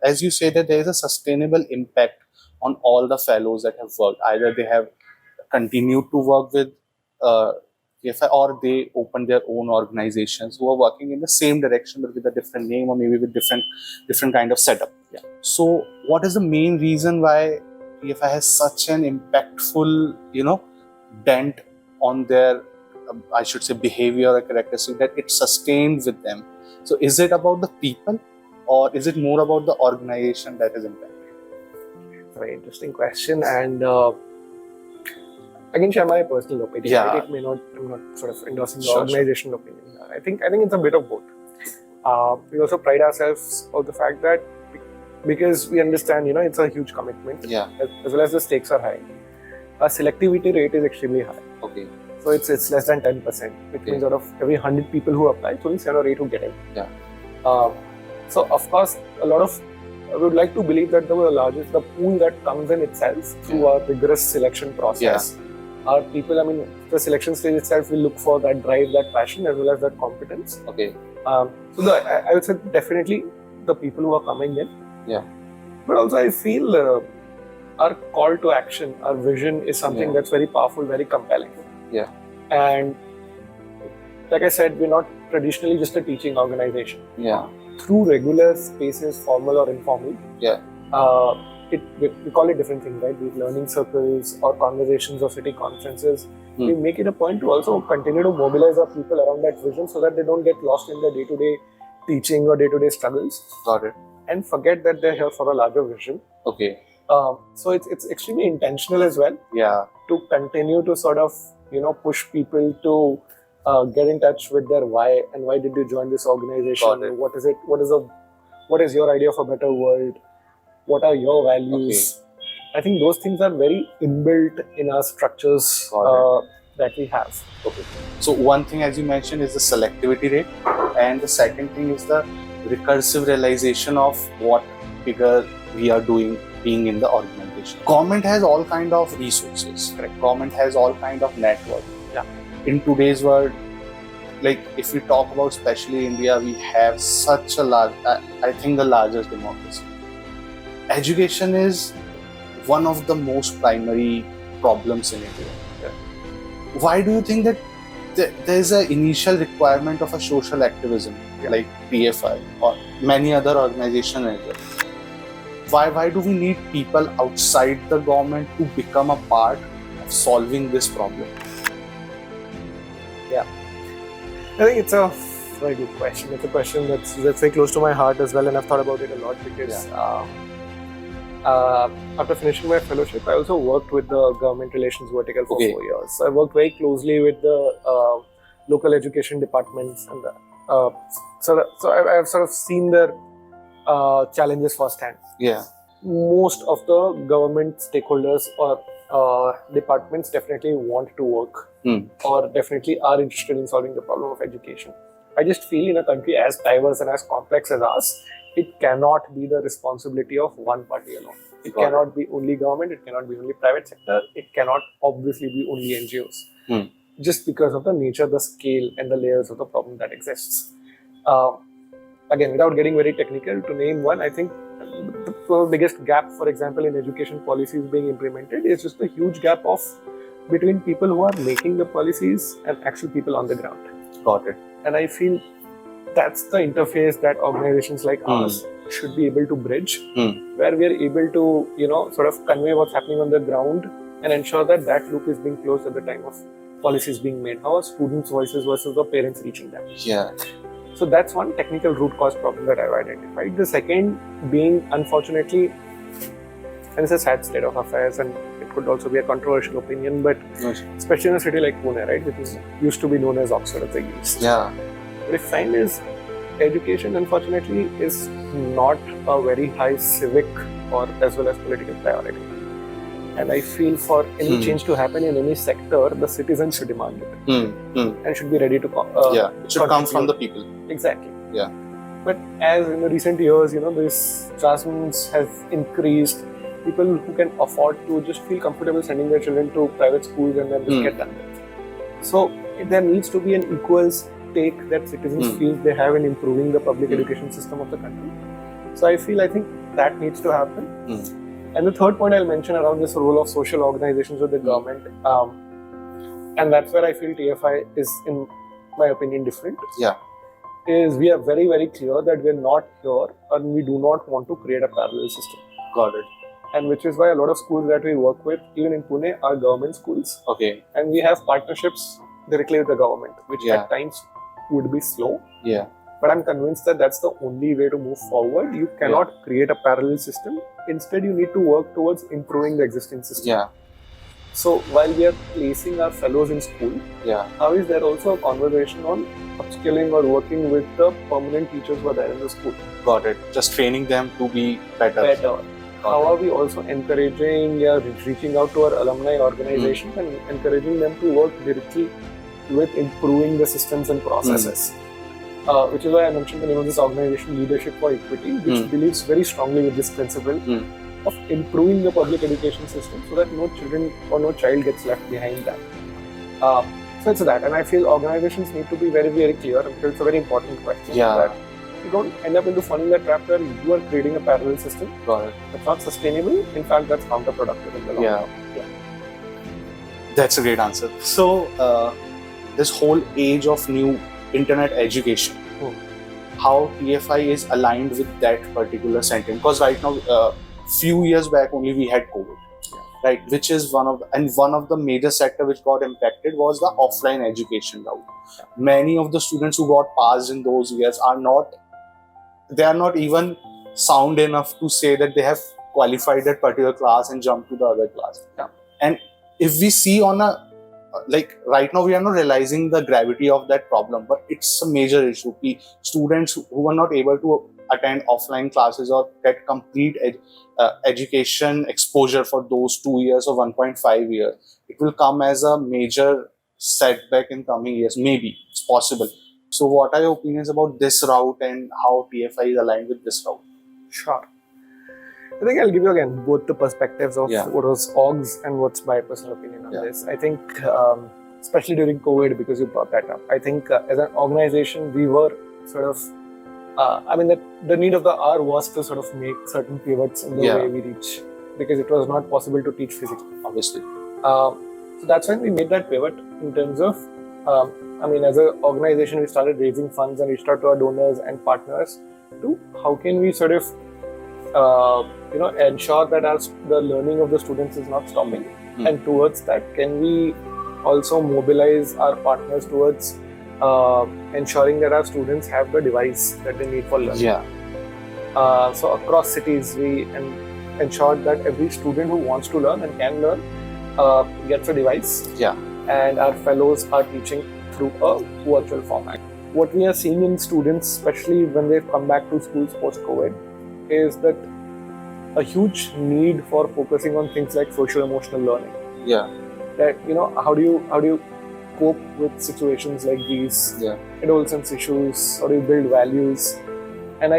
As you say that there is a sustainable impact on all the fellows that have worked. Either they have continued to work with KFI or they open their own organizations who are working in the same direction but with a different name or maybe with different kind of setup. Yeah. So what is the main reason why PFI has such an impactful, dent on their, I should say, behavior or characteristic that it sustained with them? So is it about the people or is it more about the organization that is impacted? Very interesting question, and I can share my personal opinion. Yeah. Right? I'm not sort of endorsing the Sure. organizational opinion. I think it's a bit of both. We also pride ourselves on the fact that because we understand, it's a huge commitment. Yeah. As well as the stakes are high. Our selectivity rate is extremely high. Okay. So it's less than 10%, which means out of every 100 people who apply, it's only 7 or 8 who get in. Yeah. So of course, I would like to believe that the pool that comes in itself through our rigorous selection process. Our people, the selection stage itself will look for that drive, that passion, as well as that competence. Okay. So I would say definitely the people who are coming in. Yeah. But also I feel our call to action, our vision is something that's very powerful, very compelling. Yeah. And like I said, we're not traditionally just a teaching organization. Yeah. Through regular spaces, formal or informal. Yeah. We call it different things, right? Be it learning circles or conversations or city conferences. We make it a point to also continue to mobilize our people around that vision so that they don't get lost in the day-to-day teaching or day-to-day struggles. Got it. And forget that they're here for a larger vision. Okay. So it's extremely intentional as well. Yeah. To continue to sort of, push people to get in touch with their why and why did you join this organization? Got it. What is it? What is your idea of a better world? What are your values? Okay. I think those things are very inbuilt in our structures that we have. Okay. So one thing, as you mentioned, is the selectivity rate, and the second thing is the recursive realization of what bigger we are doing being in the organization. Government has all kind of resources. Correct. Government has all kind of network. Yeah. In today's world, like if we talk about especially India, we have such a large, I think the largest democracy. Education is one of the most primary problems in India. Yeah. Why do you think that there is an initial requirement of a social activism like PFI or many other organizations as well? Why do we need people outside the government to become a part of solving this problem? Yeah, I think it's a very good question. It's a question that's very close to my heart as well, and I've thought about it a lot because after finishing my fellowship, I also worked with the government relations vertical for 4 years. So I worked very closely with the local education departments, and so I've sort of seen their challenges firsthand. Yeah. Most of the government stakeholders or departments definitely want to work or definitely are interested in solving the problem of education. I just feel in a country as diverse and as complex as ours, it cannot be the responsibility of one party alone. It cannot be only government, it cannot be only private sector, it cannot obviously be only NGOs. Just because of the nature, the scale and the layers of the problem that exists. Again, without getting very technical, to name one, I think the biggest gap, for example, in education policies being implemented is just a huge gap between people who are making the policies and actual people on the ground. Got it. And I feel that's the interface that organizations like ours should be able to bridge, where we are able to, sort of convey what's happening on the ground and ensure that that loop is being closed at the time of policies being made. How are students' voices versus the parents reaching them? Yeah. So that's one technical root cause problem that I've identified. The second being, unfortunately, and it's a sad state of affairs, and it could also be a controversial opinion, but especially in a city like Pune, right, which used to be known as Oxford of the East. Yeah. What I find is education, unfortunately, is not a very high civic or as well as political priority. And I feel for any change to happen in any sector, the citizens should demand it and should be ready to it should come from the people. Exactly. Yeah. But as in the recent years, this transference has increased. People who can afford to just feel comfortable sending their children to private schools and then just get done with. So there needs to be an equal stake that citizens feel they have in improving the public education system of the country. So I think that needs to happen. And the third point I'll mention around this role of social organizations with the government, and that's where I feel TFI is, in my opinion, different. Yeah. Is we are very, very clear that we're not here and we do not want to create a parallel system. Got it. And which is why a lot of schools that we work with, even in Pune, are government schools. Okay. And we have partnerships directly with the government, which Yeah. at times would be slow. Yeah. But I'm convinced that that's the only way to move forward. You cannot create a parallel system. Instead, you need to work towards improving the existing system. Yeah. So while we are placing our fellows in school, Yeah. how is there also a conversation on upskilling or working with the permanent teachers who are there in the school? Got it. Just training them to be better. How are we also encouraging, reaching out to our alumni organizations and encouraging them to work directly with improving the systems and processes? Which is why I mentioned the name of this organization, Leadership for Equity, which believes very strongly with this principle of improving the public education system so that no children or no child gets left behind that. So it's that, and I feel organizations need to be very, very clear, because it's a very important question. Yeah. That you don't end up into falling that trap where you are creating a parallel system. Got it. That's not sustainable. In fact, that's counterproductive in the long term. Yeah. That's a great answer. So, this whole age of new internet education, how TFI is aligned with that particular sentence? Because right now, few years back only we had COVID, right? Which is one of the major sector which got impacted was the offline education route. Yeah. Many of the students who got passed in those years are not even sound enough to say that they have qualified that particular class and jumped to the other class. Yeah. And if we see on a, like right now we are not realizing the gravity of that problem, but it's a major issue. Students who are not able to attend offline classes or get complete education exposure for those 2 years or 1.5 years, it will come as a major setback in coming years. Maybe it's possible. So what are your opinions about this route and how TFI is aligned with this route? Sure. I think I'll give you again both the perspectives of what was orgs and what's my personal opinion on this. I think, especially during COVID, because you brought that up, I think as an organization, we were sort of, the need of the hour was to sort of make certain pivots in the way we reach, because it was not possible to teach physically, obviously. So that's when we made that pivot in terms of, as an organization, we started raising funds and reached out to our donors and partners to how can we sort of ensure that the learning of the students is not stopping. And towards that, can we also mobilize our partners towards ensuring that our students have the device that they need for learning. So across cities, we ensured that every student who wants to learn and can learn gets a device. And our fellows are teaching through a virtual format. What we are seeing in students, especially when they've come back to schools post-COVID, is that a huge need for focusing on things like social emotional learning. That how do you cope with situations like these, adolescence issues, how do you build values, and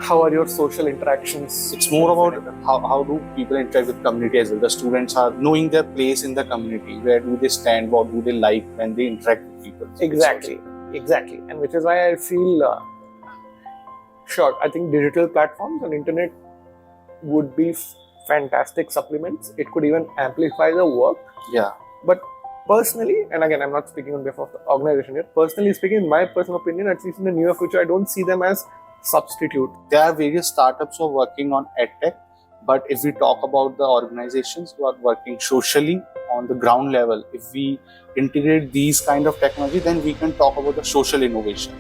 how are your social interactions? It's more about how do people interact with community as well. The students are knowing their place in the community. Where do they stand? What do they like when they interact with people? Exactly. And which is why I feel, I think digital platforms and internet would be fantastic supplements. It could even amplify the work. But personally, and again, I'm not speaking on behalf of the organization here, personally speaking, in my personal opinion, at least in the near future, I don't see them as substitute. There are various startups who are working on edtech, but if we talk about the organizations who are working socially on the ground level, if we integrate these kind of technology, then we can talk about the social innovation,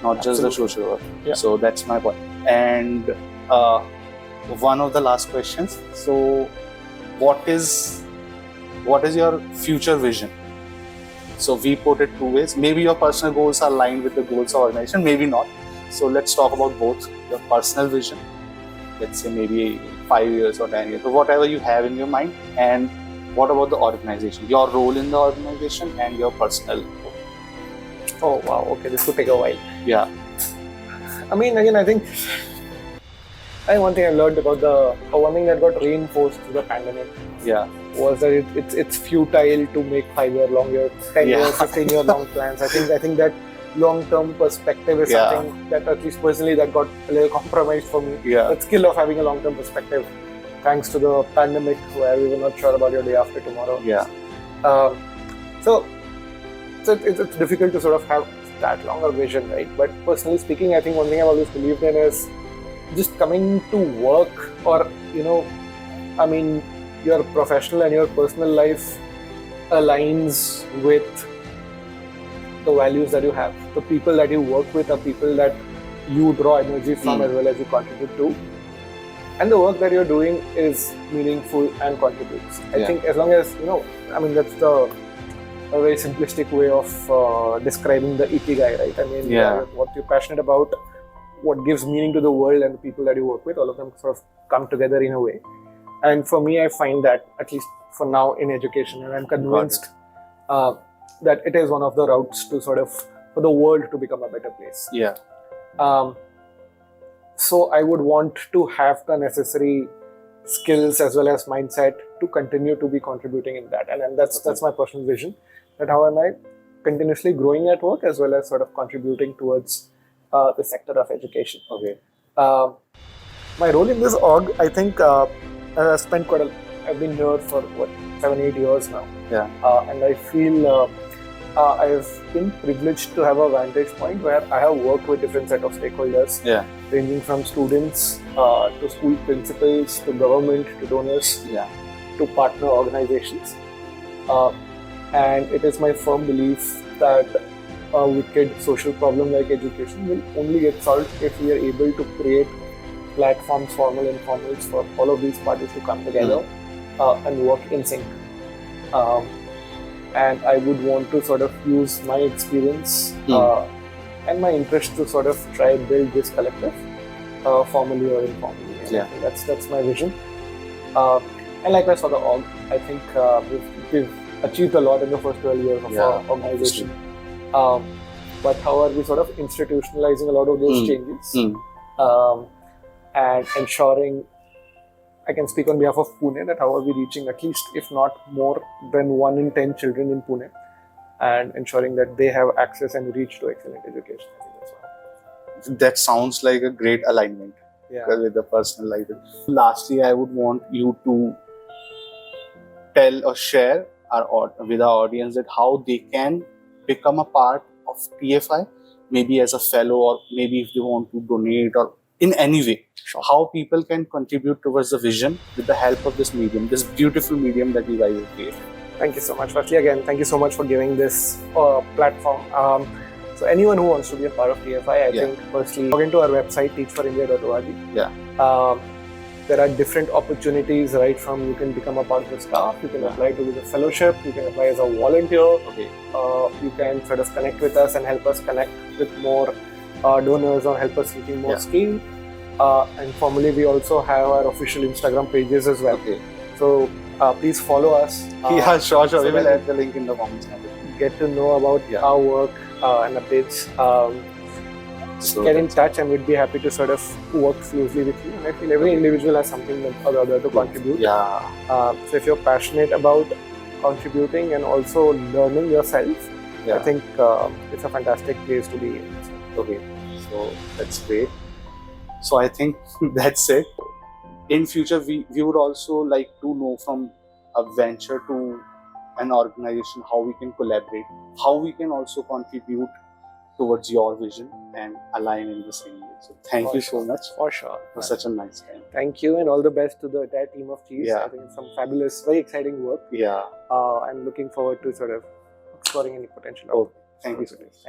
not just the social work. So that's my point. And one of the last questions. So what is your future vision? So we put it two ways. Maybe your personal goals are aligned with the goals of organization, maybe not. So let's talk about both. Your personal vision, let's say maybe 5 years or 10 years, or whatever you have in your mind, and what about the organization, your role in the organization and your personal goal. Oh wow, okay, this could take a while. I think one thing I learned about one thing that got reinforced through the pandemic was that it's futile to make 5-year long, 10-year, 15-year long plans. I think that long-term perspective is Yeah. something that, at least personally, that got a little compromised for me. Yeah. That skill of having a long-term perspective, thanks to the pandemic, where we were not sure about your day after tomorrow. Yeah. So it's difficult to sort of have that longer vision, right? But personally speaking, I think one thing I've always believed in is just coming to work, or your professional and your personal life aligns with the values that you have. The people that you work with are people that you draw energy from as well as you contribute to. And the work that you're doing is meaningful and contributes. I think as long as, that's a very simplistic way of describing the ikigai, right? What you're passionate about, what gives meaning to the world and the people that you work with, all of them sort of come together in a way. And for me, I find that, at least for now, in education, and I'm convinced that it is one of the routes to sort of, for the world to become a better place. Yeah. So I would want to have the necessary skills as well as mindset to continue to be contributing in that. And that's my personal vision, that how am I continuously growing at work as well as sort of contributing towards the sector of education. Okay. My role in this org, I think I've been here for 7-8 years now. Yeah. And I feel I've been privileged to have a vantage point where I have worked with different set of stakeholders, ranging from students to school principals to government to donors to partner organizations. And it is my firm belief that a wicked social problem like education will only get solved if we are able to create platforms, formal and informals, for all of these parties to come together and work in sync. And I would want to sort of use my experience and my interest to sort of try and build this collective, formally or informally. And I think that's my vision. And likewise for the org, I think we've achieved a lot in the first 12 years of our organization. But how are we sort of institutionalizing a lot of those changes and ensuring, I can speak on behalf of Pune, that how are we reaching at least, if not more than 1 in 10 children in Pune, and ensuring that they have access and reach to excellent education. I think that's why. That sounds like a great alignment with the personal life. Lastly, I would want you to tell or share with our audience that how they can become a part of TFI, maybe as a fellow, or maybe if they want to donate, or in any way, how people can contribute towards the vision with the help of this medium, this beautiful medium that you guys have created. Thank you so much. Firstly, again, thank you so much for giving this platform. So anyone who wants to be a part of TFI, I think firstly, log into our website, teachforindia.org. There are different opportunities, right from you can become a part of the staff, you can apply to do the fellowship, you can apply as a volunteer, you can sort of connect with us and help us connect with more donors or help us reaching more scale. And formally, we also have our official Instagram pages as well. So please follow us. Sure. So we will add the link in the comments. Get to know about our work and updates. So get in touch, and we'd be happy to sort of work closely with you. And I feel every individual has something or the other to contribute. So if you're passionate about contributing and also learning yourself, I think it's a fantastic place to be in. So that's great. So I think that's it. In future, we would also like to know from a venture to an organization how we can collaborate, how we can also contribute towards your vision and align in the same way. So thank you so much. For sure. For such a nice time. Thank you, and all the best to the entire team of Cheez. I think it's some fabulous, very exciting work. I'm looking forward to sort of exploring any potential. Thank you so much.